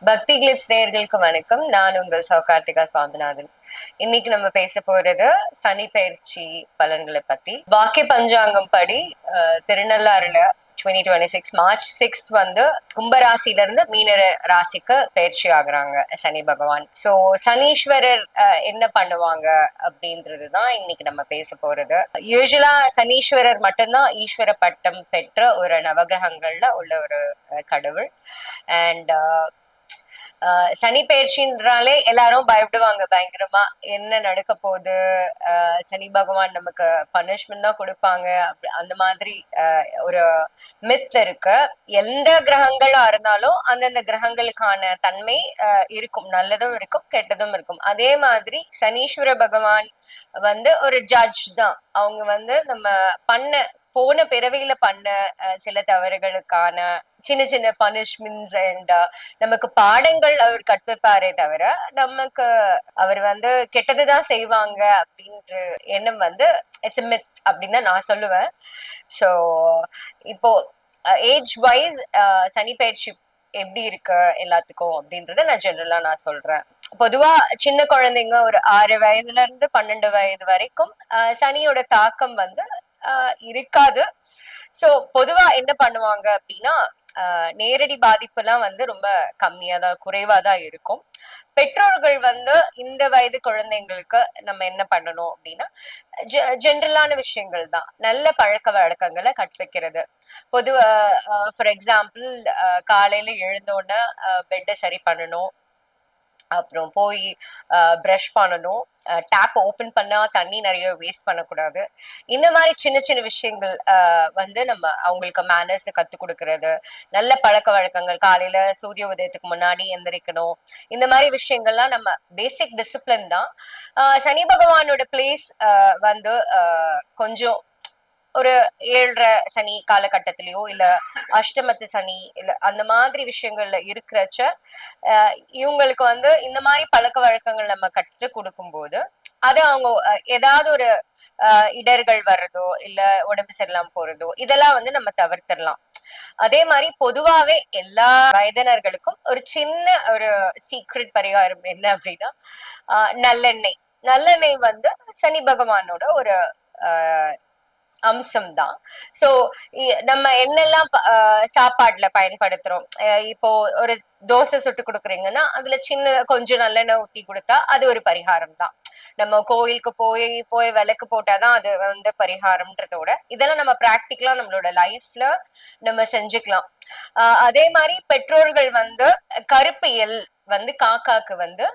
பக்தி கிளிப்ஸ் நேயர்களுக்கு வணக்கம். நான் உங்கள் சௌகார்த்திகா சுவாமிநாதன். இன்னைக்கு நம்ம பேச போறது சனி பயிற்சி பலன்களை பத்தி. வாக்கிய பஞ்சாங்கம் படி திருநள்ளாறுல 2026 மார்ச் 6 வந்து கும்பராசில இருந்து மீன ராசிக்கு பயிற்சி ஆகுறாங்க சனி பகவான். சோ சனீஸ்வரர் என்ன பண்ணுவாங்க அப்படின்றதுதான் இன்னைக்கு நம்ம பேச போறது. யூஸ்வலா சனீஸ்வரர் மட்டும்தான் ஈஸ்வர பட்டம் பெற்ற ஒரு நவகிரகங்கள்ல உள்ள ஒரு கடவுள். அண்ட் சனி பயிற்சின்றாலே எல்லாரும் பயப்படுவாங்க பயங்கரமா. என்ன நடக்க போகுது, சனி பகவான் நமக்கு பனிஷ்மெண்ட் தான் கொடுப்பாங்க, அந்த மாதிரி ஒரு மித் இருக்கு. எந்த கிரகங்களா இருந்தாலும் அந்தந்த கிரகங்களுக்கான தன்மை இருக்கும், நல்லதும் இருக்கும் கெட்டதும் இருக்கும். அதே மாதிரி சனீஸ்வர பகவான் வந்து ஒரு ஜட்ஜ் தான். அவங்க வந்து நம்ம போன பிறவியில பண்ண சில தவறுகளுக்கான சின்ன சின்ன பனிஷ்மெண்ட்ஸ் அண்ட் நமக்கு பாடங்கள் அவர் கற்பிப்பாரே தவிர நமக்கு அவர் வந்து கெட்டதுதான் செய்வாங்க அப்படின்ற எண்ணம் வந்து இட்ஸ் மித் அப்படின்னு நான் சொல்லுவேன். ஸோ இப்போ ஏஜ் வைஸ் சனி பயிற்சி எப்படி இருக்கு எல்லாத்துக்கும் அப்படின்றத நான் ஜெனரலா நான் சொல்றேன். பொதுவா சின்ன குழந்தைங்க ஒரு 6 வயதுல இருந்து 12 வயது வரைக்கும் சனியோட தாக்கம் வந்து இருக்காது. சோ பொதுவா என்ன பண்ணுவாங்க அப்படின்னா நேரடி பாதிப்பு எல்லாம் வந்து ரொம்ப கம்மியாதான் குறைவாதான் இருக்கும். பெற்றோர்கள் வந்து இந்த வயது குழந்தைங்களுக்கு நம்ம என்ன பண்ணணும் அப்படின்னா ஜென்ரலான விஷயங்கள் தான். நல்ல பழக்க வழக்கங்களை கற்பிக்கிறது. பொதுவா ஃபார் எக்ஸாம்பிள் காலையில எழுந்தோடனே பெட்டை சரி பண்ணணும், அப்புறம் போய் ப்ரஷ் பண்ணணும், டேப் ஓபன் பண்ணா தண்ணி நிறைய வேஸ்ட் பண்ணக்கூடாது. இந்த மாதிரி சின்ன சின்ன விஷயங்கள் வந்து நம்ம அவங்களுக்கு மேனர்ஸ் கத்து கொடுக்கறது, நல்ல பழக்க வழக்கங்கள், காலையில சூரிய உதயத்துக்கு முன்னாடி எந்திரிக்கணும், இந்த மாதிரி விஷயங்கள்லாம் நம்ம பேசிக் டிசிப்ளின் தான். சனி பகவானோட பிளேஸ் வந்து கொஞ்சம் ஒரு 7.5 சனி காலகட்டத்திலயோ இல்ல அஷ்டமத்து சனி இல்ல அந்த மாதிரி விஷயங்கள்ல இருக்கிறச்ச இவங்களுக்கு வந்து இந்த மாதிரி பழக்க வழக்கங்கள் நம்ம கற்றுக் கொடுக்கும் போது அது அவங்க ஏதாவது ஒரு இடர்கள் வர்றதோ இல்ல உடம்பு சரியில்லாம போறதோ இதெல்லாம் வந்து நம்ம தவிர்த்திடலாம். அதே மாதிரி பொதுவாவே எல்லா வயதினர்களுக்கும் ஒரு சின்ன ஒரு சீக்ரெட் பரிகாரம் என்ன அப்படின்னா நல்லெண்ணெய். நல்லெண்ணெய் வந்து சனி பகவானோட ஒரு அம்சம் தான். சோ நம்ம என்னெல்லாம் சாப்பாடுல பயன்படுத்துறோம். இப்போ ஒரு தோசை சுட்டு கொடுக்குறீங்கன்னா அதுல சின்ன கொஞ்சம் நல்லெண்ணெய் ஊத்தி கொடுத்தா அது ஒரு பரிகாரம் தான். நம்ம கோயிலுக்கு போய் போய் விளக்கு போட்டாதான் அது வந்து பரிகாரம்ன்றதோட இதெல்லாம் நம்ம பிராக்டிக்கலா நம்மளோட லைஃப்ல நம்ம செஞ்சுக்கலாம். அதே மாதிரி பெற்றோர்கள் வந்து கருப்பு எள் வந்து காக்காக்கு வந்து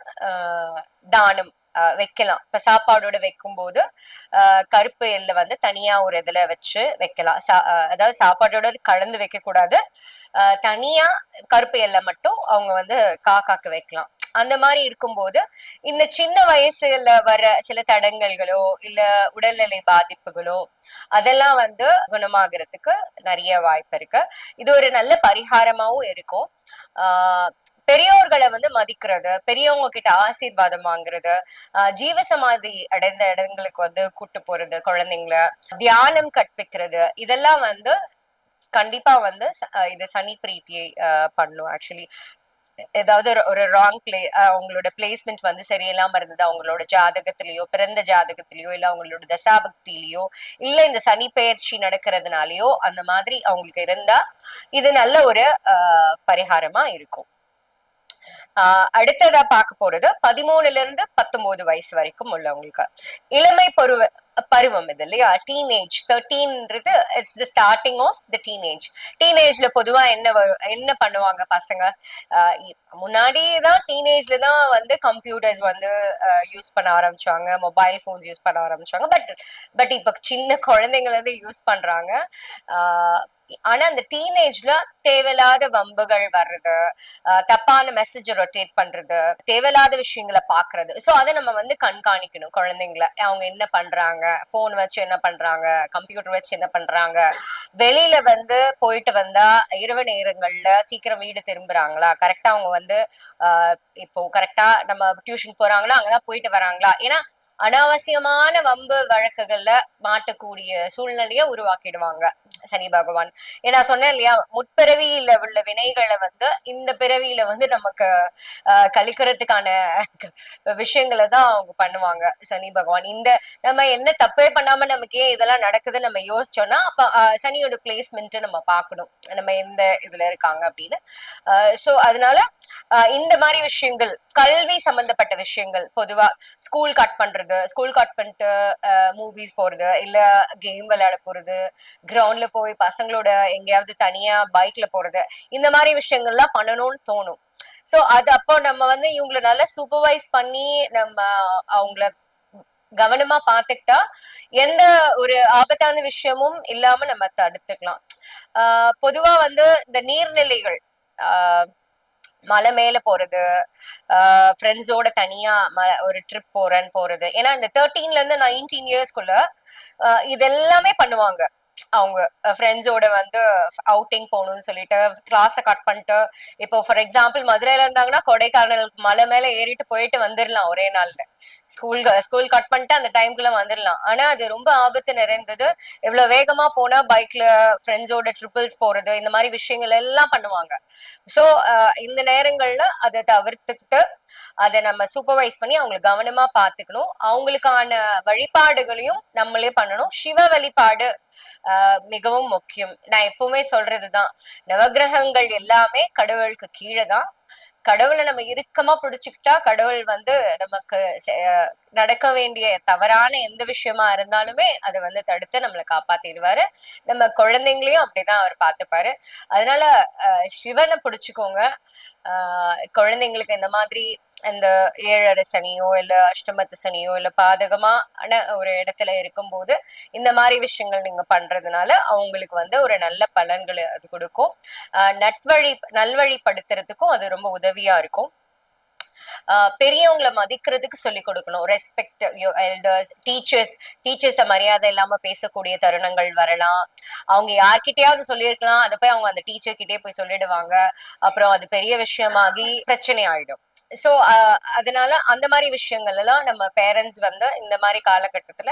தானம் வைக்கலாம். இப்ப சாப்பாடோட வைக்கும் போது கருப்பு எள்ள வந்து தனியா ஒரு இதுல வச்சு வைக்கலாம். அதாவது சாப்பாடோட கலந்து வைக்க கூடாது. தனியா கருப்பு எல்லை மட்டும் அவங்க வந்து காக்காக்கு வைக்கலாம். அந்த மாதிரி இருக்கும்போது இந்த சின்ன வயசுல வர சில தடங்கல்களோ இல்ல உடல்நிலை பாதிப்புகளோ அதெல்லாம் வந்து குணமாகறதுக்கு நிறைய வாய்ப்பு இருக்கு. இது ஒரு நல்ல பரிகாரமாவும் இருக்கும். பெரியோர்களை வந்து மதிக்கிறது, பெரியவங்க கிட்ட ஆசீர்வாதம் வாங்குறது, ஜீவசமாதி அடைந்த இடங்களுக்கு வந்து கூட்டு போறது, குழந்தைங்கள தியானம் கற்பிக்கிறது, இதெல்லாம் வந்து கண்டிப்பா வந்து இது சனி பிரீத்தியை பண்ணும். ஆக்சுவலி ஏதாவது ஒரு ராங் அவங்களோட பிளேஸ்மெண்ட் வந்து சரியில்லாம இருந்தது அவங்களோட ஜாதகத்திலயோ பிறந்த ஜாதகத்திலயோ இல்ல அவங்களோட தசாபக்தியிலயோ இல்ல இந்த சனி பயிற்சி நடக்கிறதுனாலயோ அந்த மாதிரி அவங்களுக்கு இருந்தா இது நல்ல ஒரு பரிகாரமா இருக்கும். அடுத்ததா பார்க்க போறது 13ல இருந்து 19 வயசு வரைக்கும் உள்ளவங்களுக்கு இளமை பருவம் இது இல்லையா? டீனேஜ் 13ன்றது it's the starting of the teenage. டீனேஜ்ல பொதுவா என்ன பண்ணுவாங்க பசங்க? முன்னாடிதான் டீனேஜ்ல தான் வந்து கம்ப்யூட்டர்ஸ் வந்து யூஸ் பண்ண ஆரம்பிச்சாங்க, மொபைல் போன்ஸ் யூஸ் பண்ண ஆரம்பிச்சாங்க. பட் இப்ப சின்ன குழந்தைங்க வந்து யூஸ் பண்றாங்க. ஆனா அந்த டீனேஜ்ல தேவையில்லாத வம்புகள் வர்றது, தப்பான மெசேஜ் ரொட்டேட் பண்றது, தேவையில்லாத விஷயங்களை பாக்குறது. சோ அதை நம்ம வந்து கண்காணிக்கணும். குழந்தைங்களை அவங்க என்ன பண்றாங்க, போன் வச்சு என்ன பண்றாங்க, கம்ப்யூட்டர் வச்சு என்ன பண்றாங்க, வெளியில வந்து போயிட்டு வந்தா இரவு நேரங்கள்ல சீக்கிரம் வீடு திரும்புறாங்களா, கரெக்டா அவங்க வந்து இப்போ கரெக்டா நம்ம டியூஷன் போறாங்களா அங்கதான் போயிட்டு வராங்களா. ஏன்னா அனாவசியமான வம்பு வழக்குகள்ல மாட்டக்கூடிய சூழ்நிலைய உருவாக்கிடுவாங்க. சனி பகவான். ஏன்னா சொன்னேன் இல்லையா, முற்பிறவியில உள்ள வினைகளை வந்து இந்த பிறவியில வந்து நமக்கு கழிக்கிறதுக்கான விஷயங்களை தான் அவங்க பண்ணுவாங்க சனி பகவான். இந்த நம்ம என்ன தப்பே பண்ணாம நமக்கு ஏன் இதெல்லாம் நடக்குதுன்னு நம்ம யோசிச்சோம்னா, அப்ப சனியோட பிளேஸ்மெண்ட் நம்ம பார்க்கணும், நம்ம எந்த இதுல இருக்காங்க அப்படின்னு. சோ அதனால இந்த மாதிரி விஷயங்கள், கல்வி சம்பந்தப்பட்ட விஷயங்கள், பொதுவா ஸ்கூல் கட் பண்றது, ஸ்கூல் கட் பண்ணிட்டு மூவிஸ் போறது, இல்ல கேம் விளையாட போறது, கிரவுண்ட்ல போய் பசங்களோட எங்கேயாவது தனியா பைக்ல போறது, இந்த மாதிரி விஷயங்கள்லாம் பண்ணணும்னு தோணும். சோ அது அப்போ நம்ம வந்து இவங்களை நல்லா சூப்பர்வைஸ் பண்ணி நம்ம அவங்கள கவனமா பாத்துக்கிட்டா எந்த ஒரு ஆபத்தான விஷயமும் இல்லாம நம்ம தடுத்துக்கலாம். பொதுவா வந்து இந்த நீர்நிலைகள், மலை மேல போறது, ஃப்ரெண்ட்ஸோட தனியா ஒரு ட்ரிப் போறது, ஏன்னா இந்த 13ல இருந்து 19 இயர்ஸ்க்குள்ள இதெல்லாமே பண்ணுவாங்க. அவங்க ஃப்ரெண்ட்ஸோட வந்து அவுட்டிங் போகணும்னு சொல்லிட்டு கிளாஸ கட் பண்ணிட்டு, இப்போ ஃபார் எக்ஸாம்பிள் மதுரையில இருந்தாங்கன்னா கொடைக்கானல் மலை மேல ஏறிட்டு போயிட்டு வந்துடலாம் ஒரே நாள்ல. ஸ்கூல் கட் பண்ணிட்டு அந்த டைம்குள்ள வந்துடலாம். ஆனா அது ரொம்ப ஆபத்து நிறைந்தது. எவ்வளவு வேகமா போனா பைக்ல ஃப்ரெண்ட்ஸோட ட்ரிபிள்ஸ் போறது, இந்த மாதிரி விஷயங்கள் எல்லாம் பண்ணுவாங்க. சோ இந்த நேரங்கள்ல அதை தவிர்த்துக்கிட்டு அதை நம்ம சூப்பர்வைஸ் பண்ணி அவங்களுக்கு கவனமா பாத்துக்கணும். அவங்களுக்கான வழிபாடுகளையும் நம்மளே பண்ணணும். சிவ வழிபாடு மிகவும் முக்கியம். நான் எப்பவுமே சொல்றதுதான், நவகிரகங்கள் எல்லாமே கடவுளுக்கு கீழே தான். கடவுளை நம்ம இறுக்கமா பிடிச்சுக்கிட்டா கடவுள் வந்து நமக்கு நடக்க வேண்டிய தவறான எந்த விஷயமா இருந்தாலுமே அதை வந்து தடுத்து நம்மளை காப்பாத்திடுவாரு. நம்ம குழந்தைங்களையும் அப்படிதான் அவர் பார்த்துப்பாரு. அதனால சிவனை பிடிச்சுக்கோங்க. குழந்தைங்களுக்கு இந்த மாதிரி இந்த 7.5 சனியோ இல்ல அஷ்டமத்து சனியோ இல்ல பாதகமான ஒரு இடத்துல இருக்கும்போது இந்த மாதிரி விஷயங்கள் நீங்க பண்றதுனால அவங்களுக்கு வந்து ஒரு நல்ல பலன்களை அது கொடுக்கும். நல்வழிப்படுத்துறதுக்கும் அது ரொம்ப உதவியா இருக்கும். பெரியவங்களை மதிக்கிறதுக்கு சொல்லி கொடுக்கணும். ரெஸ்பெக்ட் எல்டர்ஸ், டீச்சர்ஸ மரியாதை இல்லாம பேசக்கூடிய தருணங்கள் வரலாம். அவங்க யார்கிட்டயாவது சொல்லியிருக்கலாம், அதை போய் அவங்க அந்த டீச்சர் கிட்டே போய் சொல்லிடுவாங்க. அப்புறம் அது பெரிய விஷயமாகி பிரச்சனை ஆயிடும். சோ அதனால அந்த மாதிரி விஷயங்கள் எல்லாம் நம்ம பேரண்ட்ஸ் வந்து இந்த மாதிரி காலகட்டத்துல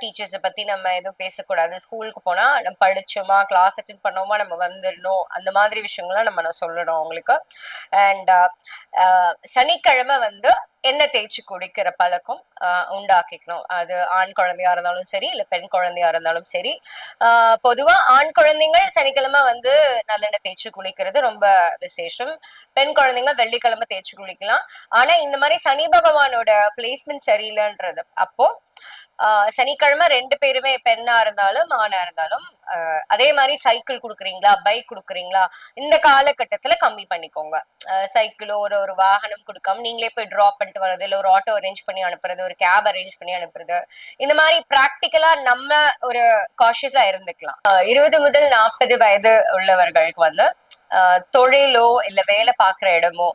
டீச்சர்ஸ பத்தி நம்ம எதுவும் பேசக்கூடாது. ஸ்கூலுக்கு போனா நம்ம படிச்சோமா, கிளாஸ் அட்டென்ட் பண்ணோமா, நம்ம வந்துடணும், அந்த மாதிரி விஷயங்கள்லாம் நம்ம சொல்லணும் அவங்களுக்கு. அண்ட் சனிக்கிழமை வந்து எண்ணெய் தேய்ச்சி குடிக்கிற பழக்கம் உண்டாக்கிக்கணும். அது ஆண் குழந்தையா இருந்தாலும் சரி, இல்ல பெண் குழந்தையா இருந்தாலும் சரி. பொதுவா ஆண் குழந்தைங்கள் சனிக்கிழமை வந்து நல்லெண்ணெய் தேய்ச்சி குளிக்கிறது ரொம்ப விசேஷம். பெண் குழந்தைங்க வெள்ளிக்கிழமை தேய்ச்சி குளிக்கலாம். ஆனா இந்த மாதிரி சனி பகவானோட பிளேஸ்மெண்ட் சரியில்லைன்றது அப்போ சனிக்கிழமை 2 பேருமே, பெண்ணா இருந்தாலும் ஆணா இருந்தாலும், அதே மாதிரி சைக்கிள் கொடுக்குறீங்களா, பைக் கொடுக்குறீங்களா, இந்த காலகட்டத்துல கம்மி பண்ணிக்கோங்க. சைக்கிளோ ஒரு வாகனம் கொடுக்காம நீங்களே போய் டிராப் பண்ணிட்டு வர்றது, இல்ல ஒரு ஆட்டோ அரேஞ்ச் பண்ணி அனுப்புறது, ஒரு கேப் அரேஞ்ச் பண்ணி அனுப்புறது, இந்த மாதிரி பிராக்டிக்கலா நம்ம ஒரு காஷியஸா இருந்துக்கலாம். 20 முதல் 40 வயது உள்ளவர்களுக்கு வந்து தொழிலோ இல்ல வேலை பார்க்குற இடமோ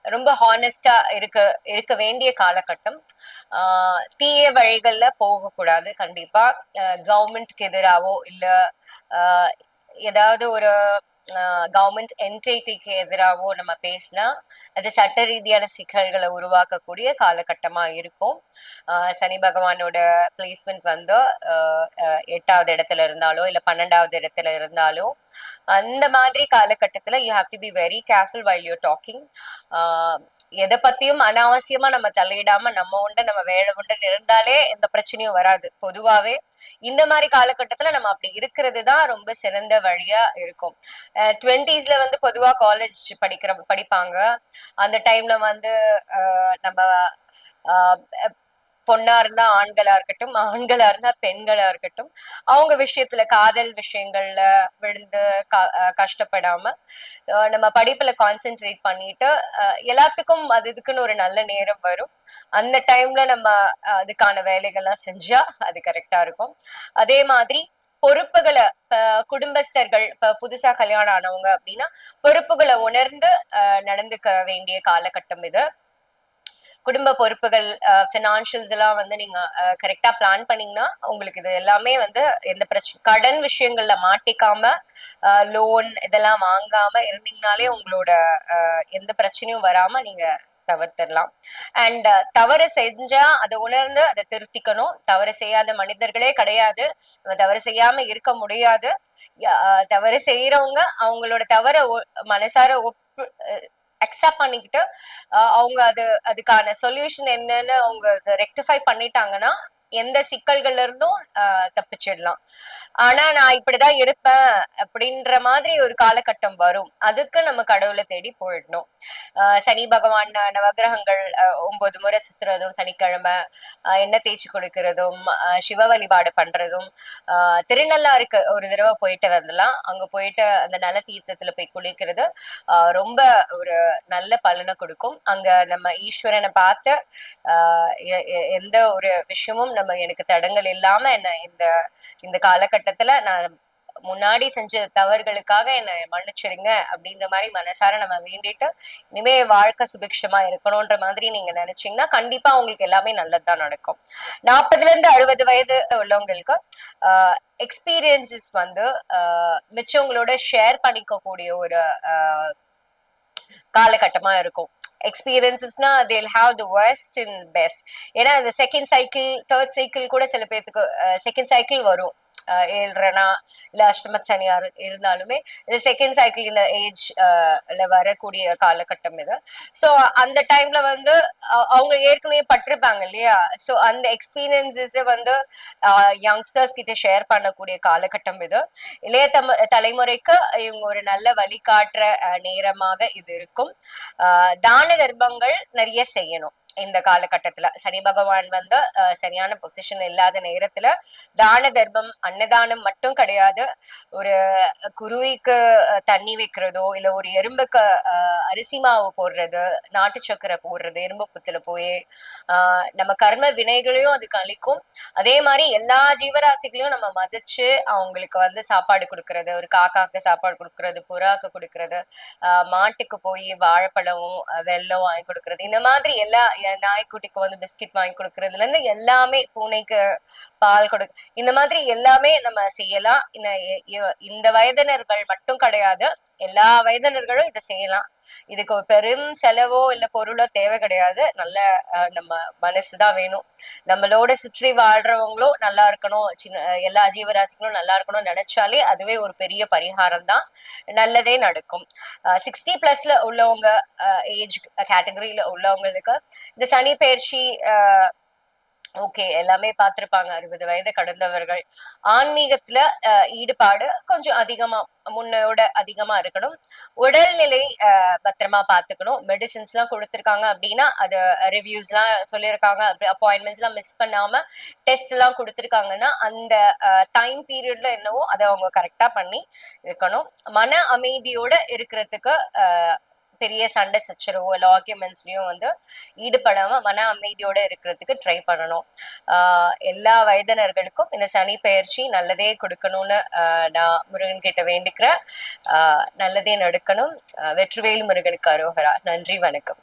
ரொம்ப ஹானஸ்டா இருக்க வேண்டிய காலகட்டம். தீய வழிகள்ல போகக்கூடாது. கண்டிப்பா கவர்மெண்ட்க்கு எதிராவோ இல்ல ஏதாவது ஒரு கவர்மெண்ட் என்டிட்டிக்கு எதிராகவோ நம்ம பேசினா அது சட்ட ரீதியான சிக்கல்களை உருவாக்கக்கூடிய காலகட்டமா இருக்கும். சனி பகவானோட பிளேஸ்மெண்ட் வந்து 8வது இடத்துல இருந்தாலோ இல்ல 12வது இடத்துல இருந்தாலோ அந்த மாதிரி காலகட்டத்துல you have to be very careful while you talking. எதை பத்தியும் அனாவசியமா நம்ம தலையிடாம நம்ம உண்டு நம்ம வேலை உண்டு இருந்தாலே எந்த பிரச்சனையும் வராது. பொதுவாவே இந்த மாதிரி காலகட்டத்துல நம்ம அப்படி இருக்கிறது தான் ரொம்ப சிறந்த வழியா இருக்கும். 20ஸ்ல வந்து பொதுவா காலேஜ் படிப்பாங்க. அந்த டைம்ல வந்து நம்ம பொண்ணா இருந்தா ஆண்களா இருக்கட்டும், ஆண்களா இருந்தா பெண்களா இருக்கட்டும், அவங்க விஷயத்துல காதல் விஷயங்கள்ல விழுந்து கஷ்டப்படாம நம்ம படிப்புல கான்சென்ட்ரேட் பண்ணிட்டு எல்லாத்துக்கும் அது இதுக்குன்னு ஒரு நல்ல நேரம் வரும். அந்த டைம்ல நம்ம அதுக்கான வேலைகள்லாம் செஞ்சா அது கரெக்டா இருக்கும். அதே மாதிரி பொறுப்புகளை குடும்பஸ்தர்கள் இப்ப புதுசா கல்யாணம் ஆனவங்க அப்படின்னா பொறுப்புகளை உணர்ந்து நடந்துக்க வேண்டிய காலகட்டம் இது. குடும்ப பொறுப்புகள், பினான்சியல்ஸ் எல்லாம் வந்து நீங்க கரெக்டா பிளான் பண்ணீங்கன்னா உங்களுக்கு இது எல்லாமே வந்து எந்த பிரச்சனை, கடன் விஷயங்கள்ல மாட்டிக்காம லோன் இதெல்லாம் வாங்காம இருந்தீங்கனாலே உங்களோட எந்த பிரச்சனையும் வராம நீங்க தவிர்த்திடலாம். அண்ட் தவறு செஞ்சா அதை உணர்ந்து அதை திருத்திக்கணும். தவறு செய்யாத மனிதர்களே கிடையாது, நம்ம தவறு செய்யாம இருக்க முடியாது. தவறு செய்யறவங்க அவங்களோட தவற மனசார அக்செப்ட் பண்ணிக்கிட்டு அவங்க அதுக்கான சொல்யூஷன் என்னன்னு அவங்க ரெக்டிஃபை பண்ணிட்டாங்கன்னா எந்த சிக்கல்கள்ல இருந்தும் தப்பிச்சிடலாம். ஆனா நான் இப்படிதான் இருப்பேன் அப்படின்ற மாதிரி ஒரு காலகட்டம் வரும், அதுக்கு நம்ம கடவுளை தேடி போயிடணும். சனி பகவான் நவகிரகங்கள் 9 முறை சுத்துறதும், சனிக்கிழமை எண்ணெய் தேய்ச்சி கொடுக்கறதும், சிவ வழிபாடு பண்றதும், திருநள்ளாருக்கு ஒரு தடவை போயிட்டு வரலாம். அங்க போயிட்டு அந்த நல தீர்த்தத்துல போய் குளிக்கிறது ரொம்ப ஒரு நல்ல பலனை கொடுக்கும். அங்க நம்ம ஈஸ்வரனை பார்த்து எந்த ஒரு விஷயமும் நம்ம எனக்கு தடங்கள் இல்லாம என்ன இந்த காலகட்டத்துல நான் முன்னாடி செஞ்ச தவறுகளுக்காக என்ன மன்னிச்சிருங்க அப்படின்ற மாதிரி மனசார நம்ம வேண்டிட்டு இனிமே வாழ்க்கை சுபிக்ஷமா இருக்கணும்ன்ற மாதிரி நீங்க நினைச்சீங்கன்னா கண்டிப்பா உங்களுக்கு எல்லாமே நல்லதுதான் நடக்கும். 40 to 60 வயது உள்ளவங்களுக்கு எக்ஸ்பீரியன்சஸ் வந்து மிச்சவங்களோட ஷேர் பண்ணிக்க கூடிய ஒரு காலகட்டமா இருக்கும். எக்ஸ்பீரியன்சஸ்னா they'll have the worst and best. ஏன்னா இந்த செகண்ட் சைக்கிள் தேர்ட் சைக்கிள் கூட சில பேருக்கு செகண்ட் சைக்கிள் வரும். 7.5 இல்ல அஷ்டம சனியா இருந்தாலுமே இந்த செகண்ட் சைக்கிள் இந்த ஏஜ்ல வரக்கூடிய காலகட்டம் இது. ஸோ அந்த டைம்ல வந்து அவங்க ஏற்கனவே பட்டிருப்பாங்க இல்லையா, ஸோ அந்த எக்ஸ்பீரியன்சஸ் வந்து யங்ஸ்டர்ஸ் கிட்ட ஷேர் பண்ணக்கூடிய காலகட்டம் இது. இளைய தலைமுறைக்கு இவங்க ஒரு நல்ல வழிகாட்டுற நேரமாக இது இருக்கும். தான தர்மங்கள் நிறைய செய்யணும் இந்த காலகட்டத்துல. சனி பகவான் வந்து சரியான பொசிஷன் இல்லாத நேரத்துல தான தர்மம் அன்னதானம் மட்டும் கிடையாது, ஒரு குருவிக்கு தண்ணி வைக்கிறதோ இல்ல ஒரு எறும்புக்கு அரிசி மாவு போடுறது, நாட்டு சக்கரை போடுறது எறும்பு புத்துல போய் நம்ம கர்ம வினைகளையும் அது கழிக்கும். அதே மாதிரி எல்லா ஜீவராசிகளையும் நம்ம மதிச்சு அவங்களுக்கு வந்து சாப்பாடு கொடுக்கறது, ஒரு காக்காக்கு சாப்பாடு கொடுக்கறது, புறாக்கு கொடுக்கறது, மாட்டுக்கு போய் வாழைப்பழமும் வெல்லம் வாங்கி கொடுக்கறது, இந்த மாதிரி எல்லா நாய்க்குட்டிக்கு வந்து பிஸ்கட் வாங்கி கொடுக்கறதுல இருந்து எல்லாமே, பூனைக்கு பால் கொடு, இந்த மாதிரி எல்லாமே நம்ம செய்யலாம். இந்த வயதினர்கள் மட்டும் கிடையாது, எல்லா வயதினர்களும் இதை செய்யலாம். இதுக்கு பெரும் செலவோ இல்ல பொருளோ தேவை கிடையாது. நல்ல நம்ம மனசுதான் வேணும். நம்மளோட சுற்றி வாழ்றவங்களும் நல்லா இருக்கணும், எல்லா ஜீவராசிகளும் நல்லா இருக்கணும்னு நினைச்சாலே அதுவே ஒரு பெரிய பரிகாரம் தான், நல்லதே நடக்கும். 60+ உள்ளவங்க ஏஜ் கேட்டகரியில உள்ளவங்களுக்கு இந்த சனி பயிற்சி ஓகே எல்லாமே பார்த்திருப்பாங்க. 60 வயது கடந்தவர்கள் ஆன்மீகத்துல ஈடுபாடு கொஞ்சம் அதிகமா, முன்னோட அதிகமா இருக்கணும். உடல்நிலை பத்திரமா பாத்துக்கணும். மெடிசின்ஸ் எல்லாம் கொடுத்திருக்காங்க அப்படின்னா அது ரிவ்யூஸ் எல்லாம் சொல்லியிருக்காங்க, அப்பாயின்மெண்ட்ஸ் எல்லாம் மிஸ் பண்ணாம டெஸ்ட் எல்லாம் கொடுத்திருக்காங்கன்னா அந்த டைம் பீரியட்ல என்னவோ அதை அவங்க கரெக்டா பண்ணி இருக்கணும். மன அமைதியோட இருக்கிறதுக்கு பெரிய சண்டை சச்சரவோ இல்ல ஆர்கியூமெண்ட்ஸ்லயும் வந்து ஈடுபடாம மன அமைதியோட இருக்கிறதுக்கு ட்ரை பண்ணணும். எல்லா வயதினர்களுக்கும் இந்த சனி பயிற்சி நல்லதே கொடுக்கணும்னு நான் முருகன் கிட்ட வேண்டிக்கிறேன். நல்லதே நடக்கணும். வெற்றிவேல் முருகனுக்கு அரோகரா. நன்றி, வணக்கம்.